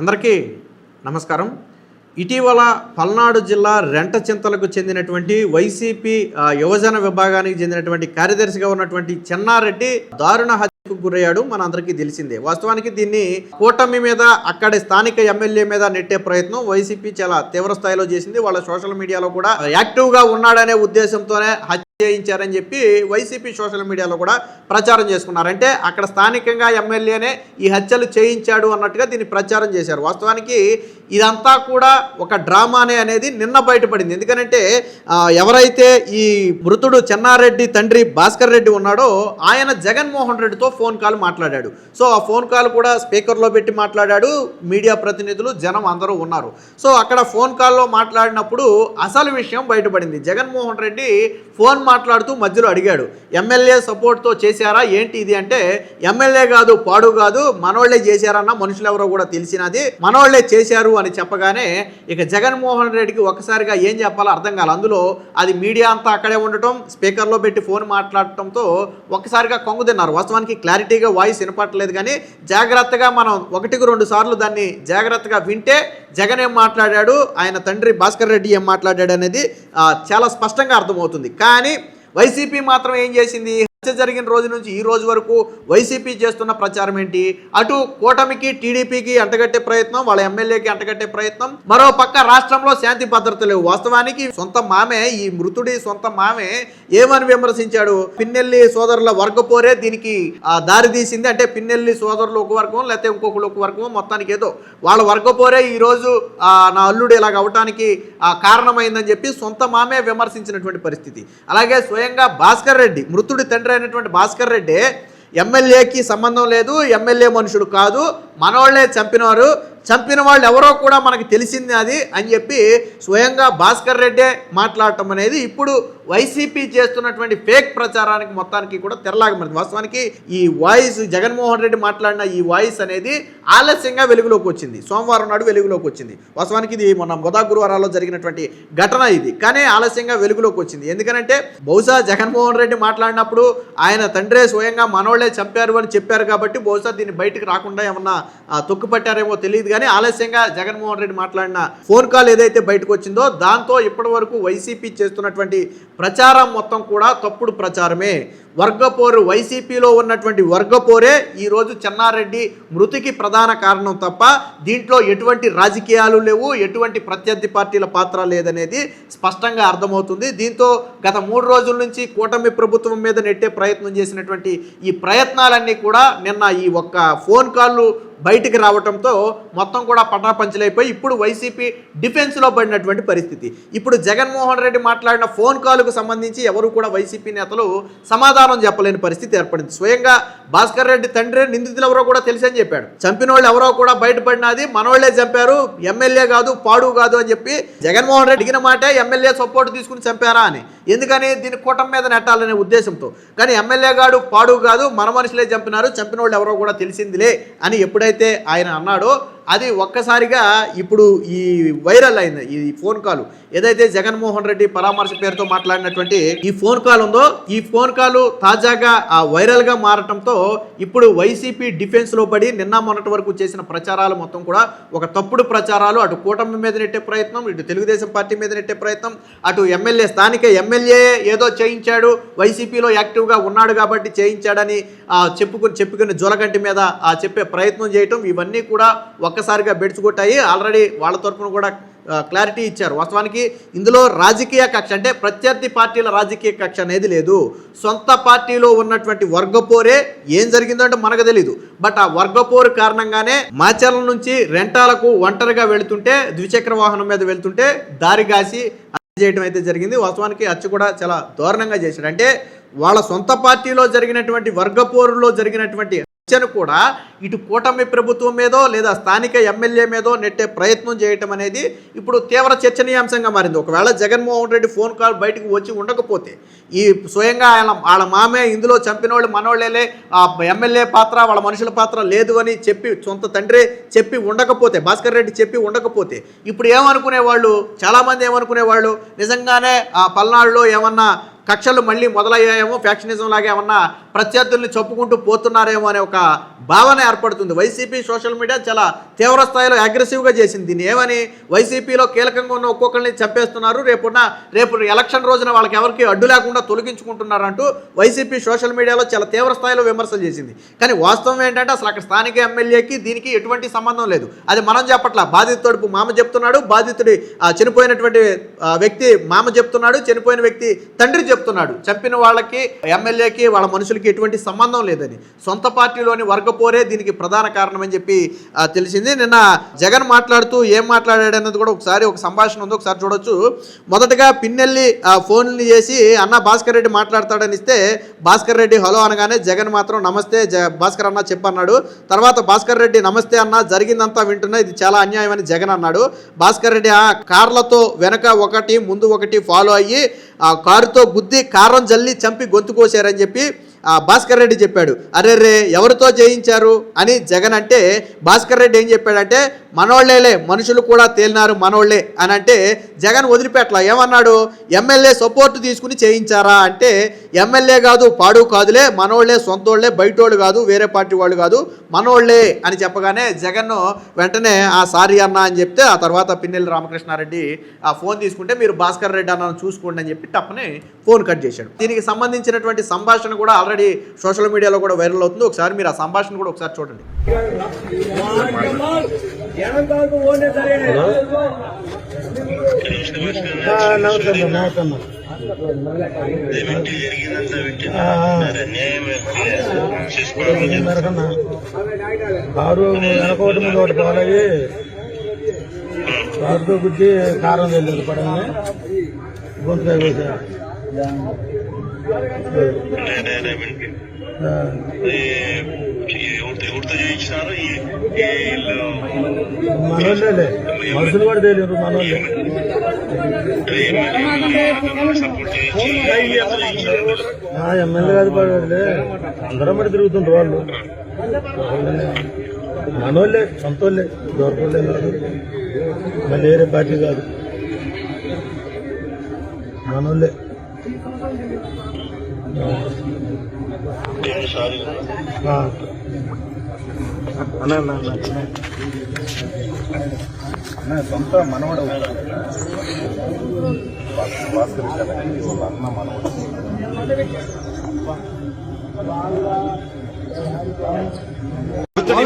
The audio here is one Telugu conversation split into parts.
అందరికీ నమస్కారం. ఇటీవల పల్నాడు జిల్లా రెంటచింతలకు చెందినటువంటి వైసీపీ యువజన విభాగానికి చెందినటువంటి కార్యదర్శిగా ఉన్నటువంటి చెన్నారెడ్డి దారుణ హత్యకు గురయ్యాడు. మన అందరికీ తెలిసిందే. వాస్తవానికి దీన్ని కూటమి మీద, అక్కడి స్థానిక ఎమ్మెల్యే మీద నెట్టే ప్రయత్నం వైసీపీ చాలా తీవ్ర స్థాయిలో చేసింది. వాళ్ళ సోషల్ మీడియాలో కూడా యాక్టివ్గా ఉన్నాడనే ఉద్దేశంతోనే చేయించారని చెప్పి వైసీపీ సోషల్ మీడియాలో కూడా ప్రచారం చేసుకున్నారు. అంటే అక్కడ స్థానికంగా ఎమ్మెల్యేనే ఈ హత్యలు చేయించాడు అన్నట్టుగా దీన్ని ప్రచారం చేశారు. వాస్తవానికి ఇదంతా కూడా ఒక డ్రామానే అనేది నిన్న బయటపడింది. ఎందుకంటే ఎవరైతే ఈ మృతుడు చెన్నారెడ్డి తండ్రి భాస్కర్ రెడ్డి ఉన్నాడో ఆయన జగన్మోహన్ రెడ్డితో ఫోన్ కాల్ మాట్లాడాడు. సో ఆ ఫోన్ కాల్ కూడా స్పీకర్లో పెట్టి మాట్లాడాడు. మీడియా ప్రతినిధులు, జనం అందరూ ఉన్నారు. సో అక్కడ ఫోన్ కాల్లో మాట్లాడినప్పుడు అసలు విషయం బయటపడింది. జగన్మోహన్ రెడ్డి ఫోన్ మాట్లాడుతూ మధ్యలో అడిగాడు, ఎమ్మెల్యే సపోర్ట్తో చేశారా ఏంటి ఇది అంటే, ఎమ్మెల్యే కాదు, పాడు కాదు, మనోళ్లే చేశారన్న, మనుషులు ఎవరో కూడా తెలిసినది, మనోళ్లే చేశారు అని చెప్పగానే ఇక జగన్మోహన్ రెడ్డికి ఒక్కసారిగా ఏం చెప్పాలో అర్థం కాదు. అందులో అది మీడియా అంతా అక్కడే ఉండటం, స్పీకర్లో పెట్టి ఫోన్ మాట్లాడటంతో ఒక్కసారిగా కొంగు తిన్నారు. వాస్తవానికి క్లారిటీగా వాయిస్ వినపట్టలేదు, కానీ జాగ్రత్తగా మనం 1-2 సార్లు దాన్ని జాగ్రత్తగా వింటే జగన్ ఏం మాట్లాడాడు, ఆయన తండ్రి భాస్కర్ రెడ్డి ఏం మాట్లాడాడు అనేది చాలా స్పష్టంగా అర్థమవుతుంది. కానీ వైసీపీ మాత్రం ఏం చేసింది? హత్య జరిగిన రోజు నుంచి ఈ రోజు వరకు వైసీపీ చేస్తున్న ప్రచారం ఏంటి? అటు కూటమికి, టీడీపీకి అంటగట్టే ప్రయత్నం, వాళ్ళ ఎమ్మెల్యేకి అంటగట్టే ప్రయత్నం, మరో పక్క రాష్ట్రంలో శాంతి భద్రత లేవు. వాస్తవానికి సొంత మామే, ఈ మృతుడి సొంత మామే ఏమని విమర్శించాడు? పిన్నెల్లి సోదరుల వర్గపోరే దీనికి దారి తీసింది. అంటే పిన్నెల్లి సోదరులు ఒక వర్గం, లేకపోతే ఇంకొకరు ఒక వర్గం, మొత్తానికి ఏదో వాళ్ళ వర్గపోరే ఈరోజు నా అల్లుడు ఇలాగ అవటానికి కారణమైందని చెప్పి సొంత మామే విమర్శించినటువంటి పరిస్థితి. అలాగే స్వయంగా భాస్కర్ రెడ్డి, మృతుడి తండ్రి అయినటువంటి భాస్కర్ రెడ్డి, ఎమ్మెల్యేకి సంబంధం లేదు, ఎమ్మెల్యే మనుషుడు కాదు, మనోళ్లే చంపినారు, చంపిన వాళ్ళు ఎవరో కూడా మనకు తెలిసింది అది అని చెప్పి స్వయంగా భాస్కర్ రెడ్డే మాట్లాడటం అనేది ఇప్పుడు వైసీపీ చేస్తున్నటువంటి ఫేక్ ప్రచారానికి మొత్తానికి కూడా తెరలాగమరింది. వాస్తవానికి ఈ వాయిస్, జగన్మోహన్ రెడ్డి మాట్లాడిన ఈ వాయిస్ అనేది ఆలస్యంగా వెలుగులోకి వచ్చింది. సోమవారం నాడు వెలుగులోకి వచ్చింది. వాస్తవానికి ఇది మొన్న గురువారాల్లో జరిగినటువంటి ఘటన ఇది, కానీ ఆలస్యంగా వెలుగులోకి వచ్చింది. ఎందుకంటే బహుశా జగన్మోహన్ రెడ్డి మాట్లాడినప్పుడు ఆయన తండ్రే స్వయంగా మనోళ్లే చంపారు అని చెప్పారు కాబట్టి బహుశా దీన్ని బయటకు రాకుండా ఏమన్నా తొక్కుపట్టారేమో తెలియదు. కానీ ఆలస్యంగా జగన్మోహన్ రెడ్డి మాట్లాడిన ఫోన్ కాల్ ఏదైతే బయటకు వచ్చిందో దాంతో ఇప్పటి వరకు వైసీపీ చేస్తున్నటువంటి ప్రచారం మొత్తం కూడా తప్పుడు ప్రచారమే. వర్గపోరు, వైసీపీలో ఉన్నటువంటి వర్గపోరే ఈరోజు చెన్నారెడ్డి మృతికి ప్రధాన కారణం తప్ప దీంట్లో ఎటువంటి రాజకీయాలు లేవు, ఎటువంటి ప్రత్యర్థి పార్టీల పాత్ర లేదనేది స్పష్టంగా అర్థమవుతుంది. దీంతో గత 3 రోజుల నుంచి కూటమి ప్రభుత్వం మీద నెట్టే ప్రయత్నం చేసినటువంటి ఈ ప్రయత్నాలన్నీ కూడా నిన్న ఈ ఒక్క ఫోన్ కాల్ బయటికి రావడంతో మొత్తం కూడా పటాపంచలైపోయి ఇప్పుడు వైసీపీ డిఫెన్స్లో పడినటువంటి పరిస్థితి. ఇప్పుడు జగన్మోహన్ రెడ్డి మాట్లాడిన ఫోన్ కాల్కు సంబంధించి ఎవరు కూడా వైసీపీ నేతలు సమాధానం చెప్పలేని పరిస్థితి ఏర్పడింది. స్వయంగా భాస్కర్ రెడ్డి తండ్రి నిందితులు ఎవరో కూడా తెలిసని చెప్పాడు. చంపిన వాళ్ళు ఎవరో కూడా బయటపడినది మనోళ్లే చంపారు, ఎమ్మెల్యే కాదు, పాడు కాదు అని చెప్పి జగన్మోహన్ రెడ్డి అడిగిన మాటే ఎమ్మెల్యే సపోర్ట్ తీసుకుని చంపారా అని. ఎందుకని? దీన్ని కూటమి మీద నెట్టాలనే ఉద్దేశంతో. కానీ ఎమ్మెల్యే గాడు, పాడు కాదు, మన మనుషులే చంపినారు, చంపిన వాళ్ళు ఎవరో కూడా తెలిసిందిలే అని ఎప్పుడైతే ఆయన అన్నాడో అది ఒక్కసారిగా ఇప్పుడు ఈ వైరల్ అయింది. ఈ ఫోన్ కాల్ ఏదైతే జగన్మోహన్ రెడ్డి పరామర్శ పేరుతో మాట్లాడినటువంటి ఈ ఫోన్ కాల్ ఉందో, ఈ ఫోన్ కాల్ తాజాగా వైరల్గా మారటంతో ఇప్పుడు వైసీపీ డిఫెన్స్లో పడి నిన్న మొన్నటి వరకు చేసిన ప్రచారాలు మొత్తం కూడా ఒక తప్పుడు ప్రచారాలు. అటు కూటమి మీద నెట్టే ప్రయత్నం, ఇటు తెలుగుదేశం పార్టీ మీద నెట్టే ప్రయత్నం, అటు ఎమ్మెల్యే, స్థానిక ఎమ్మెల్యే ఏదో చేయించాడు, వైసీపీలో యాక్టివ్గా ఉన్నాడు కాబట్టి చేయించాడని చెప్పుకుని జోలగంటి మీద చెప్పే ప్రయత్నం చేయటం, ఇవన్నీ కూడా ఒక్కసారిగా బెడ్చుకొట్టాయి. ఆల్రెడీ వాళ్ళ తరఫున కూడా క్లారిటీ ఇచ్చారు. వాస్తవానికి ఇందులో రాజకీయ కక్ష, అంటే ప్రత్యర్థి పార్టీల రాజకీయ కక్ష అనేది లేదు. సొంత పార్టీలో ఉన్నటువంటి వర్గపోరే ఏం జరిగిందో అంటే మనకు తెలీదు. బట్ ఆ వర్గపోరు కారణంగానే మాచర్ల నుంచి రెంటాలకు ఒంటరిగా వెళుతుంటే, ద్విచక్ర వాహనం మీద వెళ్తుంటే దారిగాసి హత్య చేయడం అయితే జరిగింది. వాస్తవానికి హత్య కూడా చాలా దారుణంగా చేశాడు. అంటే వాళ్ళ సొంత పార్టీలో జరిగినటువంటి వర్గపోరులో జరిగినటువంటి హత్యను కూడా ఇటు కూటమి ప్రభుత్వం మీదో లేదా స్థానిక ఎమ్మెల్యే మీదో నెట్టే ప్రయత్నం చేయటం అనేది ఇప్పుడు తీవ్ర చర్చనీయాంశంగా మారింది. ఒకవేళ జగన్మోహన్ రెడ్డి ఫోన్ కాల్ బయటకు వచ్చి ఉండకపోతే, ఈ స్వయంగా వాళ్ళ మామే ఇందులో చంపిన వాళ్ళు మనోళ్ళే, ఎమ్మెల్యే పాత్ర, వాళ్ళ మనుషుల పాత్ర లేదు అని చెప్పి సొంత తండ్రి చెప్పి ఉండకపోతే, భాస్కర్ రెడ్డి చెప్పి ఉండకపోతే, ఇప్పుడు ఏమనుకునేవాళ్ళు, చాలామంది ఏమనుకునేవాళ్ళు, నిజంగానే పల్నాడులో ఏమన్నా కక్షలు మళ్ళీ మొదలయ్యాయేమో, ఫ్యాక్షనిజం లాగా ఏమన్నా ప్రత్యర్థుల్ని చెప్పుకుంటూ పోతున్నారేమో అనే ఒక భావన ఏర్పడుతుంది. వైసీపీ సోషల్ మీడియా చాలా తీవ్ర స్థాయిలో అగ్రెసివ్గా చేసింది దీన్ని. ఏమని వైసీపీలో కీలకంగా ఉన్న ఒక్కొక్కరిని చంపేస్తున్నారు, రేపు ఎలక్షన్ రోజున వాళ్ళకి ఎవరికి అడ్డు లేకుండా తొలగించుకుంటున్నారంటూ వైసీపీ సోషల్ మీడియాలో చాలా తీవ్ర స్థాయిలో విమర్శలు చేసింది. కానీ వాస్తవం ఏంటంటే అసలు అక్కడ స్థానిక ఎమ్మెల్యేకి దీనికి ఎటువంటి సంబంధం లేదు. అది మనం చెప్పట్లా, బాధితుడు మామ చెప్తున్నాడు, బాధితుడి చనిపోయినటువంటి వ్యక్తి మామ చెప్తున్నాడు, చనిపోయిన వ్యక్తి తండ్రి చెప్తున్నాడు. చంపిన వాళ్ళకి ఎమ్మెల్యేకి వాళ్ళ మనుషులకి ఎటువంటి సంబంధం లేదని. సొంత పార్టీలోని వర్గపోరే దీనికి ప్రధాన కారణం అని చెప్పి తెలిసింది. నిన్న జగన్ మాట్లాడుతూ ఏం మాట్లాడాడు అన్నది కూడా ఒక సంభాషణ ఉంది, ఒకసారి చూడొచ్చు. మొదటగా పిన్నెల్లి ఫోన్లు చేసి అన్న భాస్కర్ రెడ్డి మాట్లాడతాడని ఇస్తే భాస్కర్ రెడ్డి హలో అనగానే జగన్ మాత్రం నమస్తే భాస్కర్ అన్న చెప్పన్నాడు. తర్వాత భాస్కర్ రెడ్డి నమస్తే అన్న జరిగిందంతా వింటున్నా, ఇది చాలా అన్యాయం అని జగన్ అన్నాడు. భాస్కర్ రెడ్డి కార్లతో వెనక ఒకటి ముందు ఒకటి ఫాలో అయ్యి కారుతో గుద్ది కారం జల్లి చంపి గొంతు కోసారని చెప్పి భాస్కర్ రెడ్డి చెప్పాడు. అరే ఎవరితో చేయించారు అని జగన్ అంటే భాస్కర్ రెడ్డి ఏం చెప్పాడంటే మనోళ్లేలే, మనుషులు కూడా తేలినారు మనోళ్లే అని అంటే జగన్ వదిలిపెట్టలా. ఏమన్నాడు, ఎమ్మెల్యే సపోర్ట్ తీసుకుని చేయించారా అంటే ఎమ్మెల్యే కాదు పాడు కాదులే, మనోళ్లే, సొంతోళ్లే, బయటోళ్ళు కాదు, వేరే పార్టీ వాళ్ళు కాదు, మనోళ్లే అని చెప్పగానే జగన్ వెంటనే సారీ అన్న అని చెప్తే ఆ తర్వాత పిన్నెల్లి రామకృష్ణారెడ్డి ఆ ఫోన్ తీసుకుంటే మీరు భాస్కర్ రెడ్డి అన్న చూసుకోండి అని చెప్పి టప్పని ఫోన్ కట్ చేశాడు. దీనికి సంబంధించినటువంటి సంభాషణ కూడా ఆల్రెడీ సోషల్ మీడియాలో కూడా వైరల్ అవుతుంది. ఒకసారి మీరు ఆ సంభాషణ కూడా ఒకసారి చూడండి. కారు వెనకోటి మీద ఒకటి పోలయ్యి కారుతో గుద్ది కారం వెళ్ళదు పడగానే గొంతుకాయ పోసా. మనోళ్ళే, మనుషులు కూడా తెలియదు మనోళ్ళే. ఎమ్మెల్యే కాదు పడలే, అందరం పడి తిరుగుతుంటారు వాళ్ళు. మనోళ్ళే, సొంతోళ్ళే, దొరకోళ్ళే కాదు, మళ్ళీ వేరే పార్టీ కాదు, మనోళ్ళే. సొంత మనవడు భాస్కర్ వాళ్ళ అన్న మనవడు.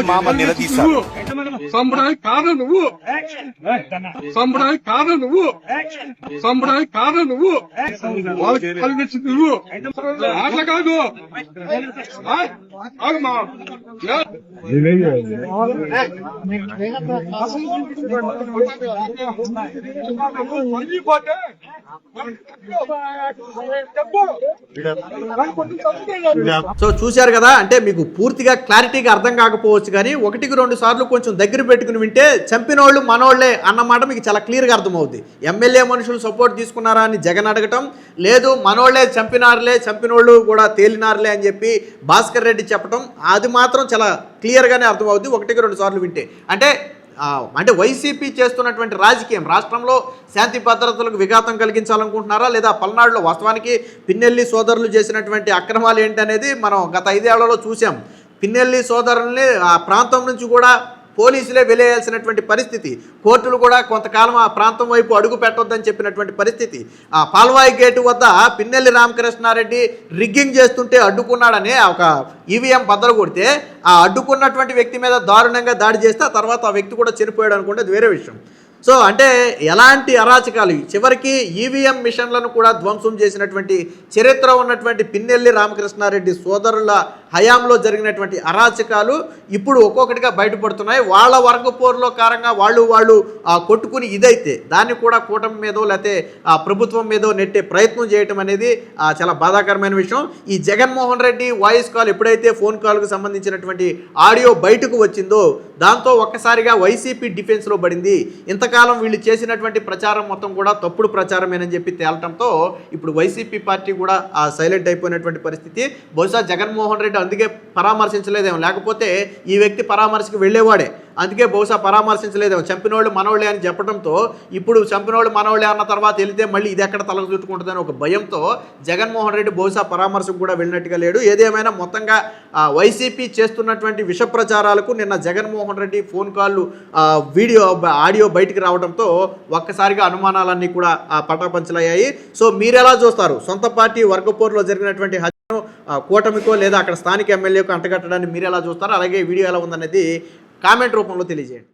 మామ నిలదీశారు. సంబడానికి కారణం నువ్వు, సంబడానికి కారణం నువ్వు, సంబడానికి కారణం నువ్వు, వాళ్ళకి కలిగించింది నువ్వు. అట్లా కాదు ఆగమా. సో చూశారు కదా, అంటే మీకు పూర్తిగా క్లారిటీగా అర్థం కాకపోవచ్చు కానీ 1-2 సార్లు కొంచెం దగ్గర పెట్టుకుని వింటే చంపినోళ్ళు మనోళ్లే అన్నమాట మీకు చాలా క్లియర్గా అర్థమవుతుంది. ఎమ్మెల్యే మనుషులు సపోర్ట్ తీసుకున్నారా అని జగన్ అడగటం లేదు, మనోళ్లే చంపినారులే, చంపినోళ్ళు కూడా తేలినారులే అని చెప్పి భాస్కర్ రెడ్డి చెప్పడం, అది మాత్రం చాలా క్లియర్గానే అర్థమవుతుంది 1-2 సార్లు వింటే. అంటే వైసీపీ చేస్తున్నటువంటి రాజకీయం రాష్ట్రంలో శాంతి భద్రతలకు విఘాతం కలిగించాలనుకుంటున్నారా, లేదా పల్నాడులో వాస్తవానికి పిన్నెల్లి సోదరులు చేసినటువంటి అక్రమాలు ఏంటనేది మనం గత 5 ఏళ్లలో చూసాం. పిన్నెల్లి సోదరుల్ని ఆ ప్రాంతం నుంచి కూడా పోలీసులే వెలేయాల్సినటువంటి పరిస్థితి, కోర్టులు కూడా కొంతకాలం ఆ ప్రాంతం వైపు అడుగు పెట్టొద్దని చెప్పినటువంటి పరిస్థితి. ఆ పాల్వాయి గేటు వద్ద పిన్నెల్లి రామకృష్ణారెడ్డి రిగ్గింగ్ చేస్తుంటే అడ్డుకున్నాడని ఒక ఈవీఎం బద్దలు కొడితే ఆ అడ్డుకున్నటువంటి వ్యక్తి మీద దారుణంగా దాడి చేస్తే ఆ తర్వాత ఆ వ్యక్తి కూడా చనిపోయాడు అనుకుంటే అది వేరే విషయం. సో అంటే ఎలాంటి అరాచకాలు, చివరికి ఈవీఎం మిషన్లను కూడా ధ్వంసం చేసినటువంటి చరిత్ర ఉన్నటువంటి పిన్నెల్లి రామకృష్ణారెడ్డి సోదరుల హయాంలో జరిగినటువంటి అరాచకాలు ఇప్పుడు ఒక్కొక్కటిగా బయటపడుతున్నాయి. వాళ్ళ వర్గపోరులో కారంగా వాళ్ళు కొట్టుకుని ఇదైతే దాన్ని కూడా కూటమి మీదో లేకపోతే ప్రభుత్వం మీదో నెట్టే ప్రయత్నం చేయటం అనేది చాలా బాధాకరమైన విషయం. ఈ జగన్మోహన్ రెడ్డి వాయిస్ కాల్ ఎప్పుడైతే ఫోన్ కాల్కు సంబంధించినటువంటి ఆడియో బయటకు వచ్చిందో దాంతో ఒక్కసారిగా వైసీపీ డిఫెన్స్లో పడింది. ఇంతకాలం వీళ్ళు చేసినటువంటి ప్రచారం మొత్తం కూడా తప్పుడు ప్రచారమేనని చెప్పి తేలటంతో ఇప్పుడు వైసీపీ పార్టీ కూడా సైలెంట్ అయిపోయినటువంటి పరిస్థితి. బహుశా జగన్మోహన్ రెడ్డి అందుకే పరామర్శించలేదేమో, లేకపోతే ఈ వ్యక్తి పరామర్శకు వెళ్ళేవాడే, అందుకే బహుశా పరామర్శించలేదేమో. చంపినోళ్ళు మనోళ్ళే అని చెప్పడంతో ఇప్పుడు చంపినోళ్ళు మనోళ్ళే అన్న తర్వాత వెళితే మళ్ళీ ఇది ఎక్కడ తలకు చుట్టుకుంటుందని ఒక భయంతో జగన్మోహన్ రెడ్డి బహుశా పరామర్శకు కూడా వెళ్ళినట్టుగా లేడు. ఏదేమైనా మొత్తంగా వైసీపీ చేస్తున్నటువంటి విష ప్రచారాలకు నిన్న జగన్మోహన్ రెడ్డి ఫోన్ కాళ్ళు ఆడియో బయటికి రావడంతో ఒక్కసారిగా అనుమానాలన్నీ కూడా పటాపంచలయ్యాయి. సో మీరెలా చూస్తారు? సొంత పార్టీ వర్గపోరులో జరిగినటువంటి హత్యను కూటమికో లేదా అక్కడ స్థానిక ఎమ్మెల్యేకు అంటగట్టడాన్ని మీరు ఎలా చూస్తారు? అలాగే వీడియో ఎలా ఉందనేది కామెంట్ రూపంలో తెలియజేయండి.